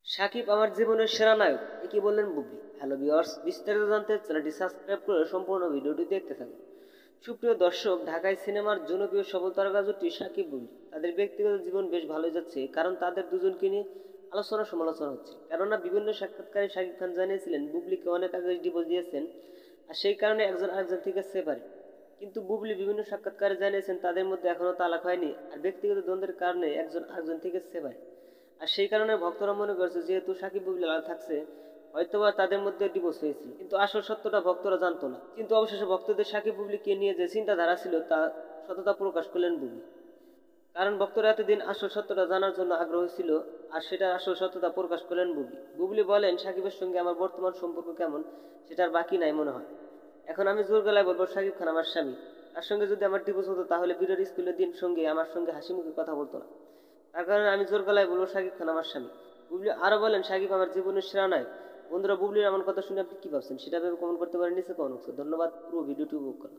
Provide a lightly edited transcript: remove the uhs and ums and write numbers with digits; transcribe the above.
সাকিব আমার জীবনের সেরা নায়ক, কি বললেন বুবলি। হ্যালো ভিউয়ার্স, বিস্তারিত জানতে চ্যানেলটি সাবস্ক্রাইব করে সম্পূর্ণ ভিডিওটি দেখতে থাকুন। সুপ্রিয় দর্শক, ঢাকায় সিনেমার জনপ্রিয় সফল তারকা জুটি সাকিব বুবলি তাদের ব্যক্তিগত জীবন বেশ ভালোই যাচ্ছে, কারণ তাদের দুজনকে নিয়ে আলোচনা সমালোচনা হচ্ছে। কেননা বিভিন্ন সাক্ষাৎকারে সাকিব খান জানিয়েছিলেন বুবলিকে অনেক আগে ডিভোর্স দিয়েছেন, আর সেই কারণে একজন আরেকজন থেকে সেপারেট। কিন্তু বুবলি বিভিন্ন সাক্ষাৎকারে জানিয়েছেন তাদের মধ্যে এখনও তালাক হয়নি, আর ব্যক্তিগত দ্বন্দ্বের কারণে একজন আরেকজন থেকে সেপারেট। আর সেই কারণে ভক্তরা মনে করছে যেহেতু সাকিব বুবলি আলাদা থাকছে, হয়তোবা তাদের মধ্যে ডিভোর্স হয়েছিল। কিন্তু আসল সত্যটা ভক্তরা জানতো না। কিন্তু অবশেষে ভক্তদের সাকিব বুবলিকে নিয়ে যে চিন্তাধারা ছিল তা সততা প্রকাশ করলেন বুবলি। কারণ ভক্তরা এতদিন আসল সত্যটা জানার জন্য আগ্রহী ছিল, আর সেটার আসল সত্যতা প্রকাশ করলেন বুবলি। বুবলি বলেন, সাকিবের সঙ্গে আমার বর্তমান সম্পর্ক কেমন সেটার বাকি নাই মনে হয়। এখন আমি জোর গলায় বলবো সাকিব খান আমার স্বামী। তার সঙ্গে যদি আমার ডিভোর্স হতো তাহলে বিরাট স্কুলের দিন সঙ্গে আমার সঙ্গে হাসি মুখে কথা বলতো না। তার কারণে আমি জোর গলায় বলবো সাকিব খান আমার স্বামী। বুবলি আরো বলেন, সাকিব আমার জীবনের সেরা নায়ক। বন্ধুরা, বুবলির এমন কথা শুনে আপনি কি ভাবছেন সেটা ভেবে কমেন্ট করতে পারেন নিচে কমেন্ট বক্সে। ধন্যবাদ পুরো ভিডিওটি উপভোগ করা।